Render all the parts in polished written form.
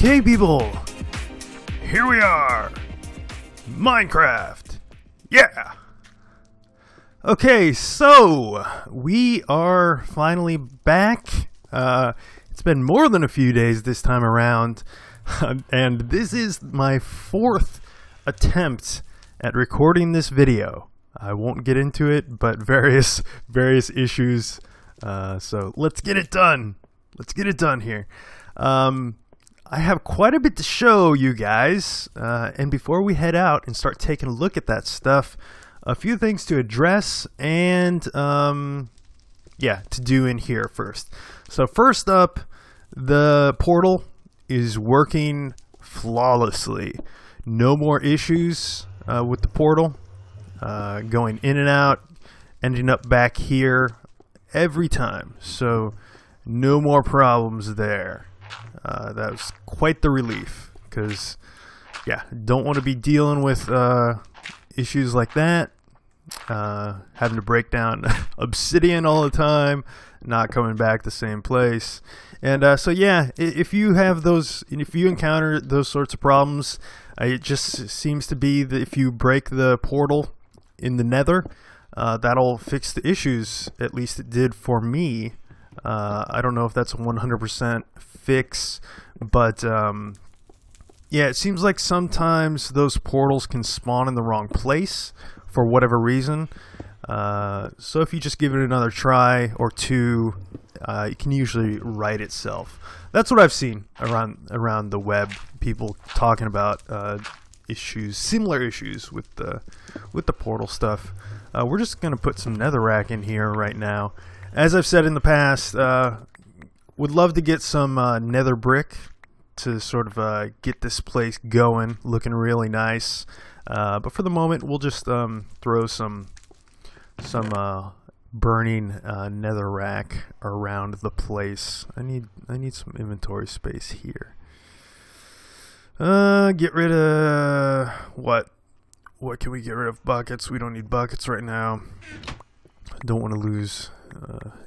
Okay, people, here we are, Minecraft, yeah! Okay, so, we are finally back. It's been more than a few days this time around, and this is my fourth attempt at recording this video. I won't get into it, but various issues, so let's get it done. Let's get it done here. I have quite a bit to show you guys, and before we head out and start taking a look at that stuff, a few things to address and yeah, to do in here first. So first up, the portal is working flawlessly. No more issues with the portal going in and out, ending up back here every time. So no more problems there. That was quite the relief, because yeah, don't want to be dealing with issues like that, having to break down obsidian all the time, not coming back the same place. And so yeah, if you have those, if you encounter those sorts of problems, it just seems to be that if you break the portal in the nether, that'll fix the issues. At least it did for me. I don't know if that's a 100% fix, but yeah, it seems like sometimes those portals can spawn in the wrong place for whatever reason. So if you just give it another try or two, it can usually right itself. That's what I've seen around the web. People talking about issues, similar issues with the portal stuff. We're just gonna put some netherrack in here right now. As I've said in the past, would love to get some nether brick to sort of get this place going, looking really nice. But for the moment, we'll just throw some burning netherrack around the place. I need some inventory space here. Get rid of what can we get rid of? Buckets. We don't need buckets right now. Don't want to lose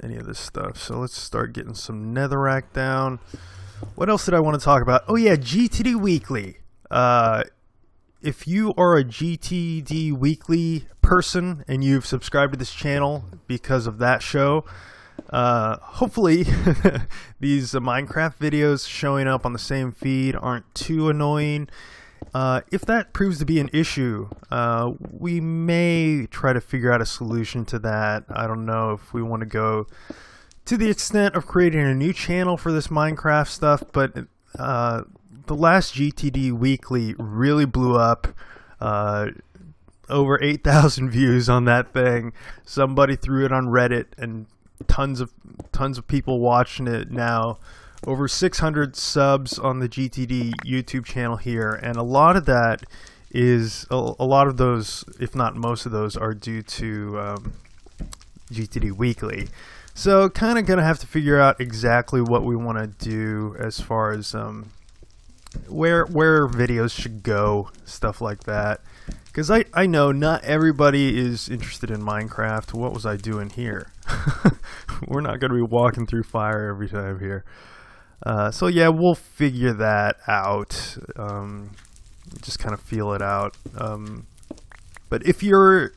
any of this stuff, so let's start getting some netherrack down. What else did I want to talk about? Oh yeah, GTD Weekly. If you are a GTD Weekly person and you've subscribed to this channel because of that show, hopefully these Minecraft videos showing up on the same feed aren't too annoying. If that proves to be an issue, we may try to figure out a solution to that. I don't know if we want to go to the extent of creating a new channel for this Minecraft stuff, but the last GTD Weekly really blew up. Over 8,000 views on that thing. Somebody threw it on Reddit, and tons of people watching it now. Over 600 subs on the GTD YouTube channel here, and a lot of that is a lot of those, if not most of those, are due to GTD Weekly. So kind of gonna have to figure out exactly what we want to do as far as where videos should go, stuff like that. Because I know not everybody is interested in Minecraft. What was I doing here? We're not gonna be walking through fire every time here. So yeah, we'll figure that out. Just kind of feel it out. But if you're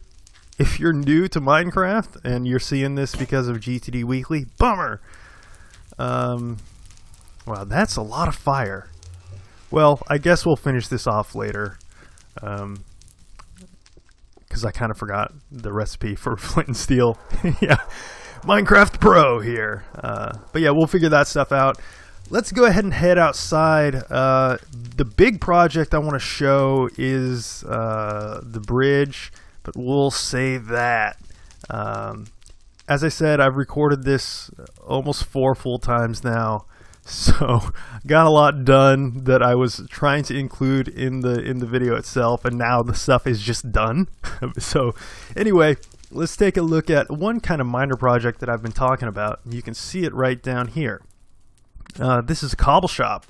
new to Minecraft and you're seeing this because of GTD Weekly, bummer. Wow, that's a lot of fire. Well, I guess we'll finish this off later. Because I kind of forgot the recipe for flint and steel. Yeah, Minecraft Pro here. But yeah, we'll figure that stuff out. Let's go ahead and head outside. The big project I want to show is the bridge, but we'll save that. As I said, I've recorded this almost 4 full times now, so got a lot done that I was trying to include in the video itself, and now the stuff is just done. So anyway, let's take a look at one kind of minor project that I've been talking about. You can see it right down here. This is a cobble shop.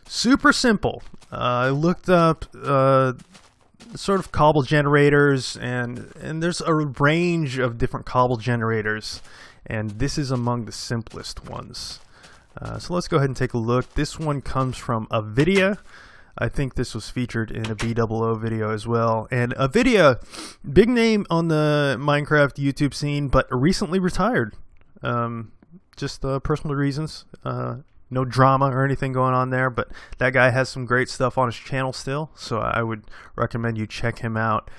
Super simple. I looked up sort of cobble generators, and there's a range of different cobble generators, and this is among the simplest ones. So let's go ahead and take a look. This one comes from Avidia. I think this was featured in a BOO video as well. And Avidia, big name on the Minecraft YouTube scene, but recently retired. Just personal reasons. No drama or anything going on there, but that guy has some great stuff on his channel still, so I would recommend you check him out.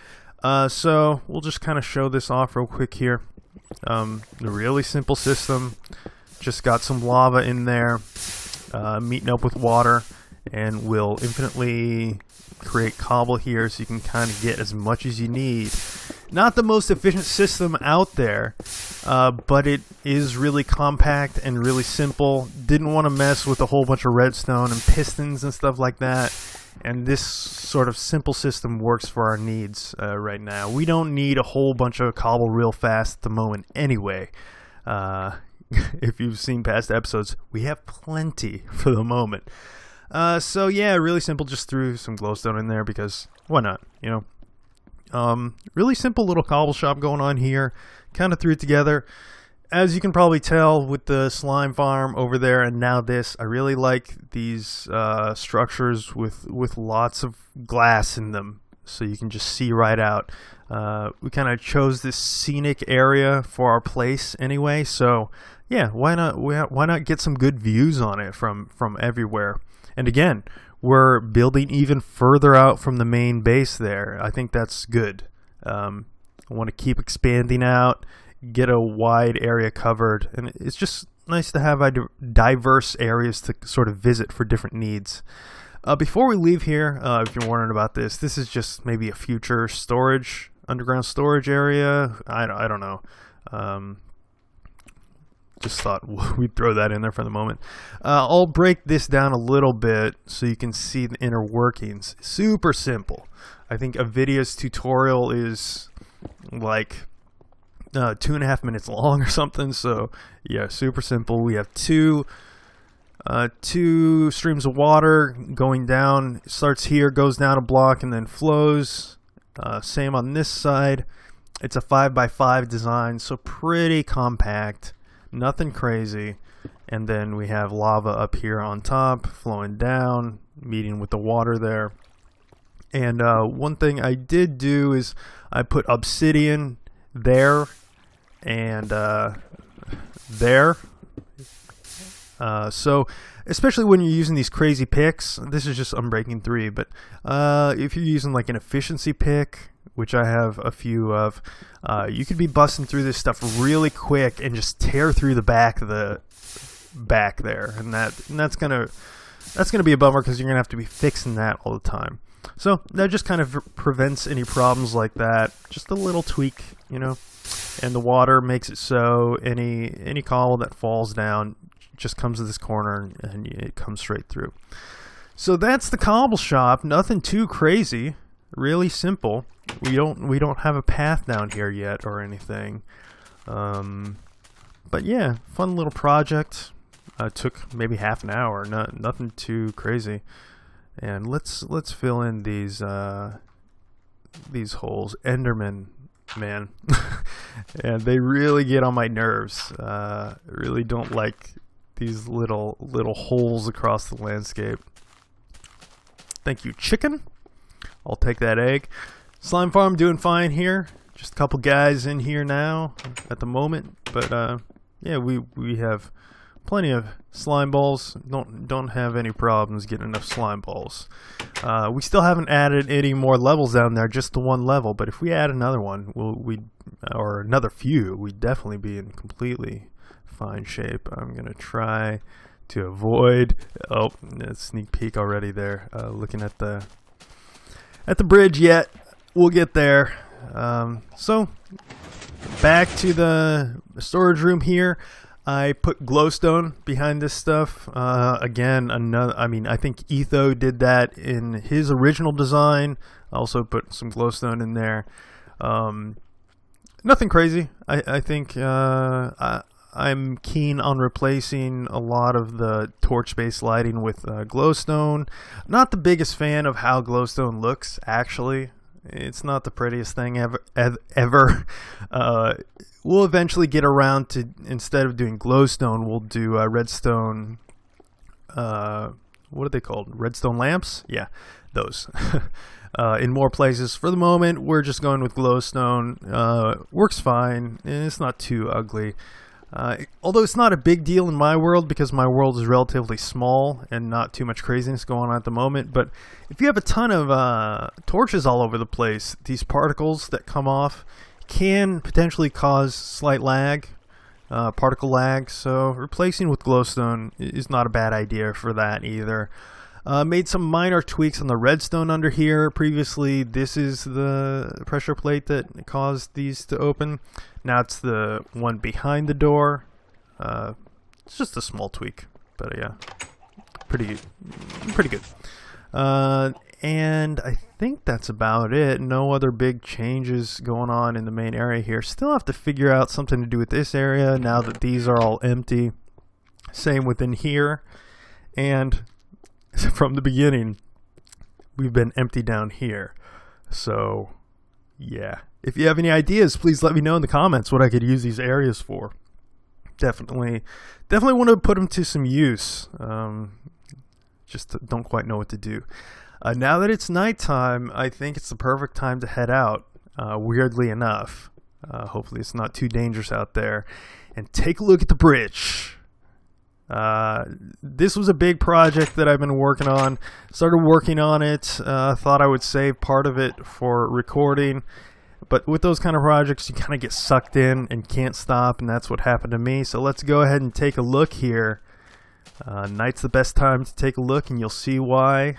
So we'll just kind of show this off real quick here. A really simple system. Just got some lava in there, meeting up with water, and we'll infinitely create cobble here so you can kind of get as much as you need. Not the most efficient system out there, but it is really compact and really simple. Didn't want to mess with a whole bunch of redstone and pistons and stuff like that. And this sort of simple system works for our needs right now. We don't need a whole bunch of cobble real fast at the moment anyway. If you've seen past episodes, we have plenty for the moment. So yeah, really simple. Just threw some glowstone in there because why not, you know? Really simple little cobble shop going on here. Kind of threw it together. As you can probably tell with the slime farm over there and now this, I really like these structures with lots of glass in them, so you can just see right out. We kind of chose this scenic area for our place anyway, so yeah, why not get some good views on it from everywhere. And again, we're building even further out from the main base there. I think that's good. I want to keep expanding out, get a wide area covered, and it's just nice to have diverse areas to sort of visit for different needs. Before we leave here, if you're wondering about this is just maybe a future storage, underground storage area. I don't know. Just thought we'd throw that in there for the moment. I'll break this down a little bit so you can see the inner workings. Super simple. I think Avidia's tutorial is like 2.5 minutes long or something. So yeah, super simple. We have two streams of water going down. It starts here, goes down a block, and then flows. Same on this side. It's a 5x5 design, so pretty compact. Nothing crazy. And then we have lava up here on top flowing down, meeting with the water there. And one thing I did do is I put obsidian there and there. So especially when you're using these crazy picks, this is just Unbreaking 3, but if you're using like an efficiency pick, which I have a few of, you could be busting through this stuff really quick and just tear through the back there, and that's gonna be a bummer because you're gonna have to be fixing that all the time. So that just kind of prevents any problems like that. Just a little tweak, you know. And the water makes it so any cobble that falls down just comes to this corner and it comes straight through. So that's the cobble shop. Nothing too crazy. Really simple. We don't have a path down here yet or anything. But yeah, fun little project. Took maybe half an hour. Nothing too crazy. And let's fill in these holes. Enderman, man. And they really get on my nerves. Really don't like these little holes across the landscape. Thank you, chicken. I'll take that egg. Slime farm doing fine here. Just a couple guys in here now at the moment, but yeah, we have plenty of slime balls. Don't have any problems getting enough slime balls. We still haven't added any more levels down there, just the one level. But if we add another one, or another few, we'd definitely be in completely fine shape. I'm gonna try to avoid. Oh, sneak peek already there. Looking at the bridge yet. We'll get there. So back to the storage room here. I put glowstone behind this stuff. Again, I think Etho did that in his original design. I also put some glowstone in there. Nothing crazy. I think I'm keen on replacing a lot of the torch-based lighting with glowstone. Not the biggest fan of how glowstone looks, actually. It's not the prettiest thing ever. We'll eventually get around to, instead of doing glowstone, we'll do redstone what are they called? Redstone lamps? Yeah, those. In more places. For the moment, we're just going with glowstone. Works fine, and it's not too ugly. Although it's not a big deal in my world because my world is relatively small and not too much craziness going on at the moment. But if you have a ton of torches all over the place, these particles that come off can potentially cause slight lag, particle lag. So replacing with glowstone is not a bad idea for that either. Made some minor tweaks on the redstone under here. Previously, this is the pressure plate that caused these to open. Now it's the one behind the door. It's just a small tweak, but yeah, pretty good. And I think that's about it. No other big changes going on in the main area here. Still have to figure out something to do with this area now that these are all empty. Same within here. And from the beginning, we've been empty down here. So, yeah. If you have any ideas, please let me know in the comments what I could use these areas for. Definitely want to put them to some use. Just don't quite know what to do. Now that it's nighttime, I think it's the perfect time to head out, weirdly enough. Hopefully it's not too dangerous out there. And take a look at the bridge. This was a big project that I've been working on. Started working on it. Thought I would save part of it for recording. But with those kind of projects, you kind of get sucked in and can't stop. And that's what happened to me. So let's go ahead and take a look here. Night's the best time to take a look, and you'll see why.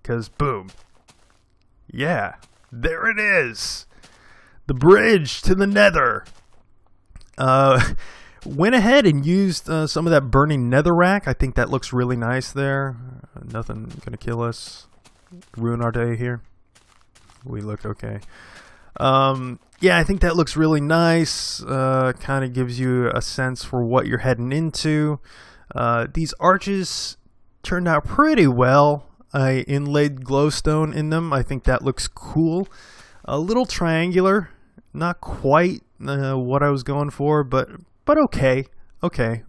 Because boom. Yeah, there it is. The bridge to the nether. Went ahead and used some of that burning netherrack. I think that looks really nice there. Nothing gonna kill us, ruin our day here. We look okay. Yeah, I think that looks really nice. Kind of gives you a sense for what you're heading into. These arches turned out pretty well. I inlaid glowstone in them. I think that looks cool. A little triangular, not quite what I was going for, but okay.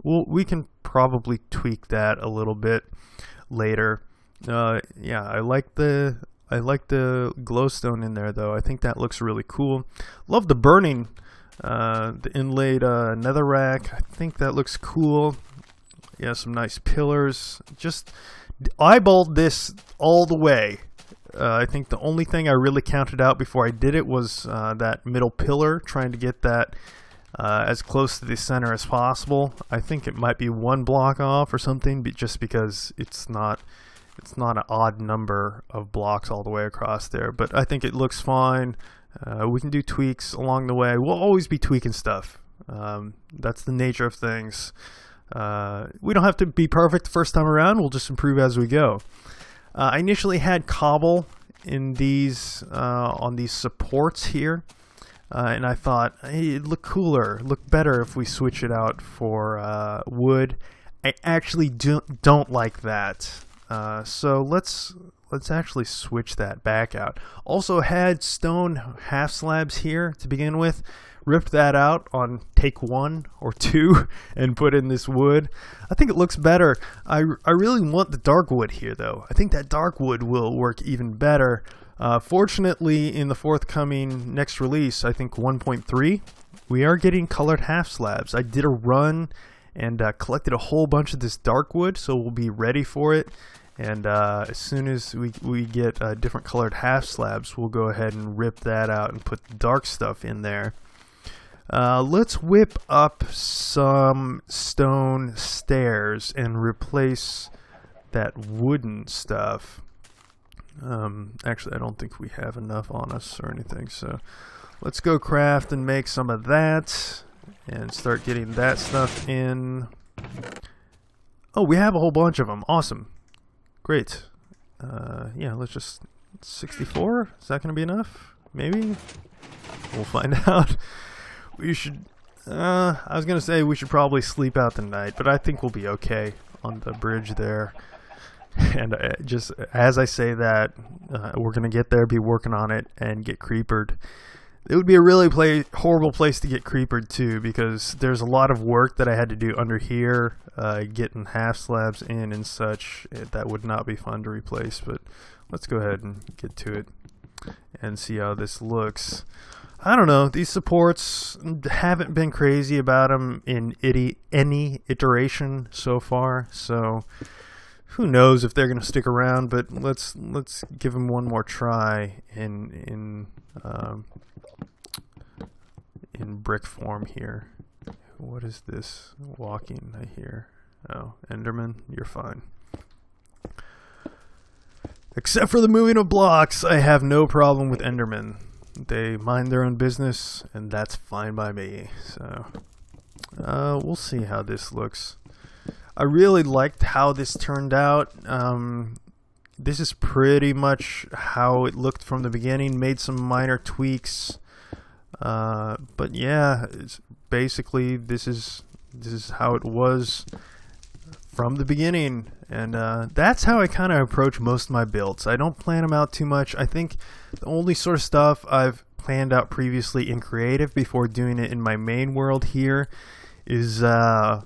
Well, we can probably tweak that a little bit later. Yeah, I like the glowstone in there though. I think that looks really cool. Love the burning, the inlaid netherrack. I think that looks cool. Yeah, some nice pillars. Just eyeballed this all the way. I think the only thing I really counted out before I did it was that middle pillar, trying to get that as close to the center as possible. I think it might be one block off or something, but just because it's not an odd number of blocks all the way across there. But I think it looks fine. We can do tweaks along the way. We'll always be tweaking stuff. That's the nature of things. We don't have to be perfect the first time around. We'll just improve as we go. I initially had cobble in these on these supports here. And I thought, hey, it'd look cooler, look better if we switch it out for wood. I actually don't like that. So let's actually switch that back out. Also had stone half slabs here to begin with. Ripped that out on take 1 or 2 and put in this wood. I think it looks better. I really want the dark wood here though. I think that dark wood will work even better. Fortunately, in the forthcoming next release, I think 1.3, we are getting colored half slabs. I did a run and collected a whole bunch of this dark wood, so we'll be ready for it. And as soon as we get different colored half slabs, we'll go ahead and rip that out and put the dark stuff in there. Let's whip up some stone stairs and replace that wooden stuff. Actually, I don't think we have enough on us or anything, so let's go craft and make some of that and start getting that stuff in. Oh, we have a whole bunch of them. Awesome. Great. Yeah, let's just 64. Is that going to be enough? Maybe? We'll find out. We should I was going to say we should probably sleep out the night, but I think we'll be okay on the bridge there. And just as I say that, we're going to get there, be working on it, and get creepered. It would be a really horrible place to get creepered too, because there's a lot of work that I had to do under here, getting half slabs in and such. That would not be fun to replace, but let's go ahead and get to it and see how this looks. I don't know, these supports haven't been crazy about them in any iteration so far, so who knows if they're going to stick around, but let's give them one more try in brick form here. What is this walking I hear? Oh, Enderman, you're fine. Except for the moving of blocks, I have no problem with Endermen. They mind their own business, and that's fine by me. So, we'll see how this looks. I really liked how this turned out. This is pretty much how it looked from the beginning. Made some minor tweaks, but yeah, it's basically this is how it was from the beginning, and that's how I kind of approach most of my builds. I don't plan them out too much. I think the only sort of stuff I've planned out previously in creative before doing it in my main world here is the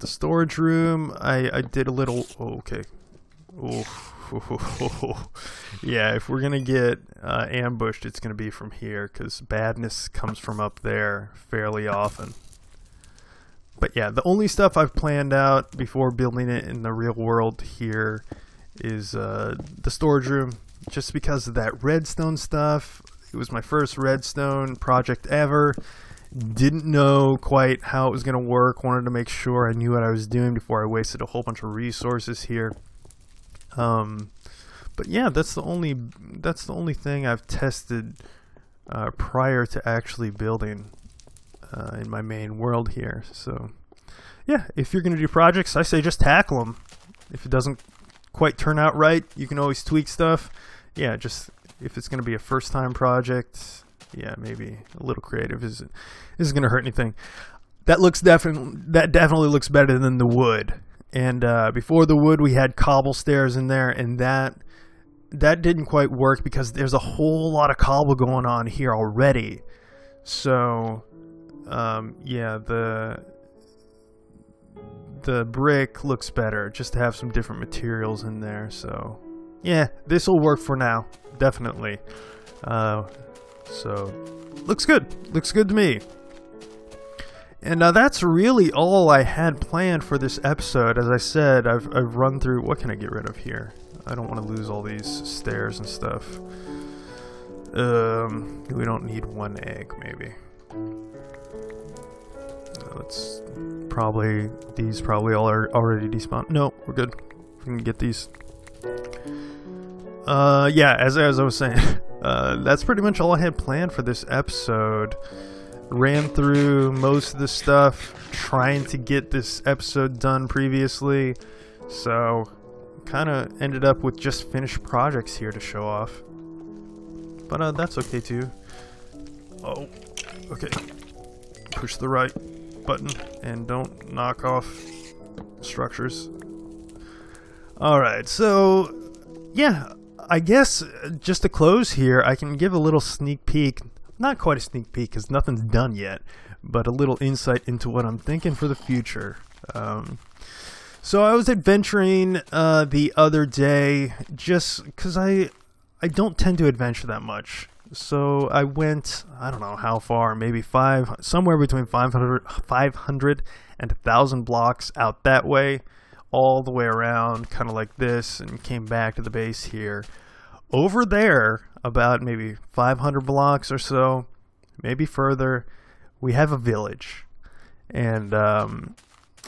storage room. I did a little okay. Yeah, if we're gonna get ambushed, it's gonna be from here, because badness comes from up there fairly often. But yeah, the only stuff I've planned out before building it in the real world here is the storage room, just because of that redstone stuff. It was my first redstone project ever. Didn't know quite how it was going to work. Wanted to make sure I knew what I was doing before I wasted a whole bunch of resources here. But yeah, that's the only thing I've tested prior to actually building in my main world here. So yeah, if you're going to do projects, I say just tackle them. If it doesn't quite turn out right, you can always tweak stuff. Yeah, just if it's going to be a first time project, yeah, maybe a little creative isn't going to hurt anything. That definitely looks better than the wood. And before the wood, we had cobble stairs in there, and that didn't quite work because there's a whole lot of cobble going on here already. So yeah, the brick looks better just to have some different materials in there. So yeah, this will work for now, definitely. So looks good to me. And that's really all I had planned for this episode. As I said, I've run through. What can I get rid of here? I don't want to lose all these stairs and stuff. We don't need one egg, maybe. Let's probably, these probably all are already despawned. No, we're good. We can get these. Yeah, as I was saying, that's pretty much all I had planned for this episode. Ran through most of the stuff, trying to get this episode done previously, so kind of ended up with just finished projects here to show off. But that's okay too. Oh, okay. Push the right button and don't knock off structures. Alright, so yeah, I guess just to close here, I can give a little sneak peek. Not quite a sneak peek because nothing's done yet, but a little insight into what I'm thinking for the future. So I was adventuring the other day, just because I don't tend to adventure that much. So I went, I don't know how far, maybe somewhere between 500 and 1,000 blocks out that way, all the way around, kind of like this, and came back to the base here. Over there, about maybe 500 blocks or so, maybe further, we have a village. And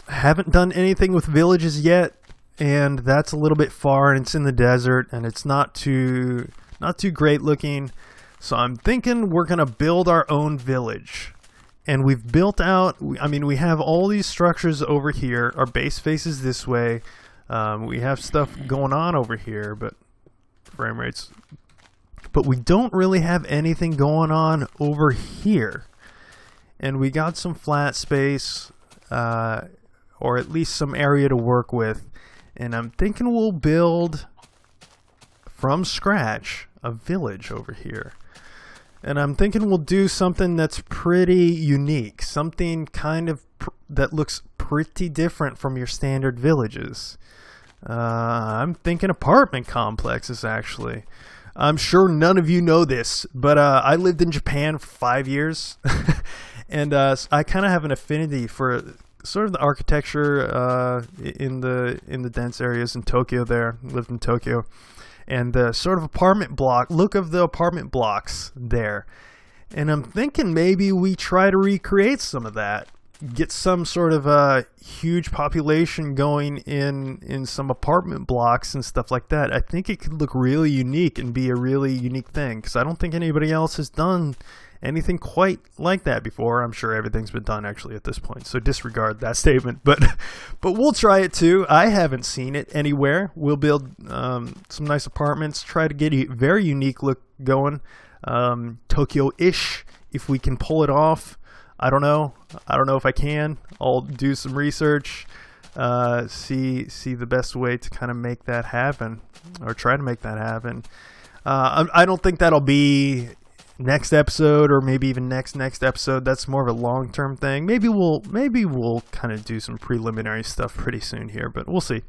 haven't done anything with villages yet, and that's a little bit far, and it's in the desert, and it's not too great looking. So I'm thinking we're gonna build our own village. And we've built out, I mean, we have all these structures over here. Our base faces this way. We have stuff going on over here, but frame rates. But we don't really have anything going on over here. And we got some flat space, or at least some area to work with. And I'm thinking we'll build from scratch a village over here. And I'm thinking we'll do something that's pretty unique, something kind of that looks pretty different from your standard villages. I'm thinking apartment complexes, actually. I'm sure none of you know this, but I lived in Japan for 5 years, and I kind of have an affinity for sort of the architecture in the dense areas in Tokyo. There, lived in Tokyo, and the sort of apartment block look of the apartment blocks there. And I'm thinking maybe we try to recreate some of that. Get some sort of a huge population going in some apartment blocks and stuff like that. I think it could look really unique and be a really unique thing, because I don't think anybody else has done anything quite like that before. I'm sure everything's been done actually at this point, so disregard that statement. But we'll try it too. I haven't seen it anywhere. We'll build some nice apartments, try to get a very unique look going, Tokyo-ish, if we can pull it off. I don't know if I can. I'll do some research, see the best way to kind of make that happen, or try to make that happen. I don't think that'll be next episode, or maybe even next episode. That's more of a long-term thing. Maybe we'll kind of do some preliminary stuff pretty soon here, but we'll see.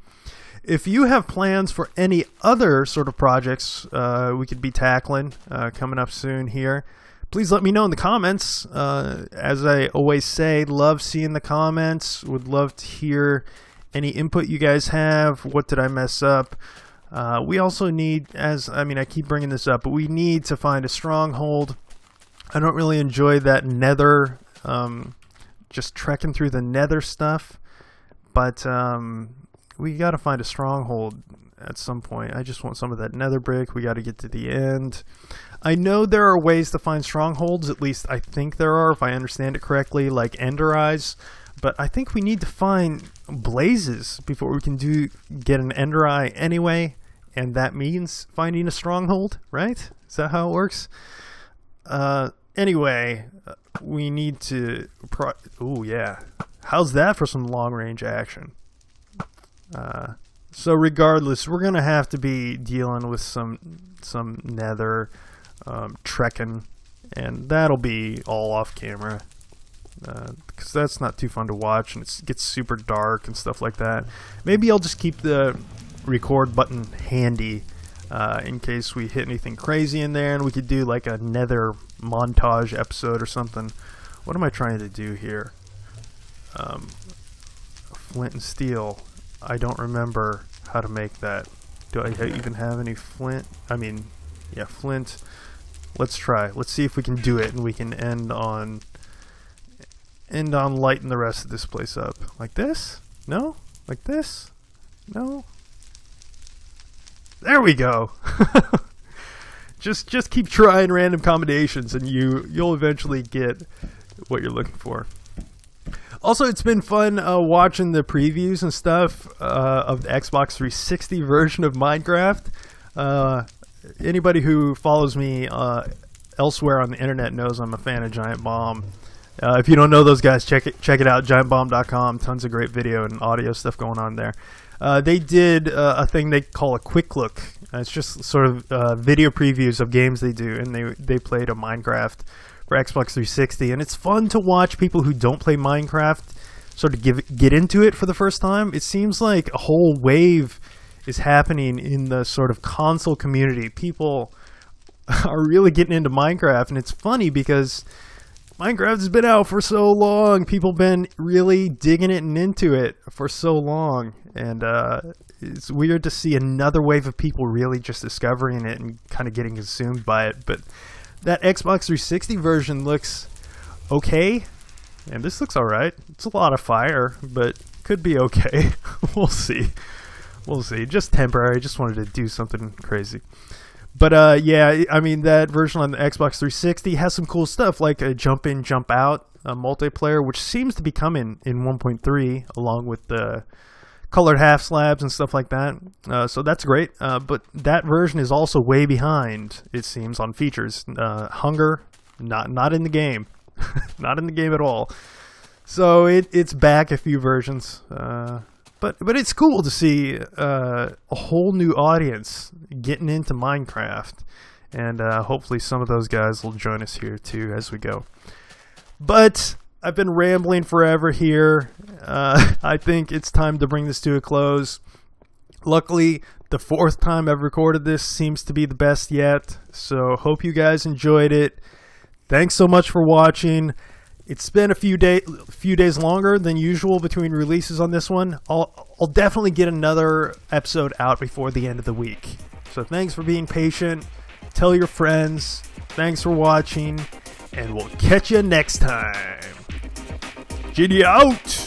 If you have plans for any other sort of projects we could be tackling coming up soon here, please let me know in the comments. As I always say, love seeing the comments. Would love to hear any input you guys have. What did I mess up? We also need, I keep bringing this up, but we need to find a stronghold. I don't really enjoy that nether, just trekking through the nether stuff, but we got to find a stronghold at some point. I just want some of that nether brick. We got to get to the end. I know there are ways to find strongholds, at least I think there are, if I understand it correctly, like ender eyes. But I think we need to find blazes before we can get an ender eye anyway, and that means finding a stronghold, right? Is that how it works? Anyway, we need to... oh, yeah. How's that for some long-range action? So regardless, we're going to have to be dealing with some nether trekking, and that'll be all off camera, because that's not too fun to watch, and it gets super dark and stuff like that. Maybe I'll just keep the record button handy in case we hit anything crazy in there, and we could do like a nether montage episode or something. What am I trying to do here? Flint and steel. I don't remember how to make that. Do I even have any flint? Yeah, flint. Let's try. Let's see if we can do it, and we can end on lighting the rest of this place up. Like this? No? Like this? No? There we go. Just keep trying random combinations, and you'll eventually get what you're looking for. Also, it's been fun watching the previews and stuff of the Xbox 360 version of Minecraft. Anybody who follows me elsewhere on the internet knows I'm a fan of Giant Bomb. If you don't know those guys, check it out, giantbomb.com. Tons of great video and audio stuff going on there. They did a thing they call a quick look. It's just sort of video previews of games they do, and they played a Minecraft for Xbox 360, and it's fun to watch people who don't play Minecraft sort of get into it for the first time. It seems like a whole wave is happening in the sort of console community. People are really getting into Minecraft, and it's funny because Minecraft has been out for so long. People been really digging it and into it for so long, and it's weird to see another wave of people really just discovering it and kind of getting consumed by it. But that Xbox 360 version looks okay, and this looks alright. It's a lot of fire, but could be okay. We'll see. We'll see. Just temporary. Just wanted to do something crazy. But yeah, I mean, that version on the Xbox 360 has some cool stuff, like a jump in, jump out multiplayer, which seems to be coming in 1.3, along with the colored half slabs and stuff like that. So that's great. But that version is also way behind, it seems, on features. Hunger, not in the game. Not in the game at all. So it's back a few versions. But it's cool to see a whole new audience getting into Minecraft and hopefully some of those guys will join us here too as we go. But I've been rambling forever here. I think it's time to bring this to a close. Luckily, the fourth time I've recorded this seems to be the best yet, so hope you guys enjoyed it. Thanks so much for watching. It's been a few days longer than usual between releases on this one. I'll definitely get another episode out before the end of the week. So thanks for being patient. Tell your friends. Thanks for watching, and we'll catch you next time. Giddy out!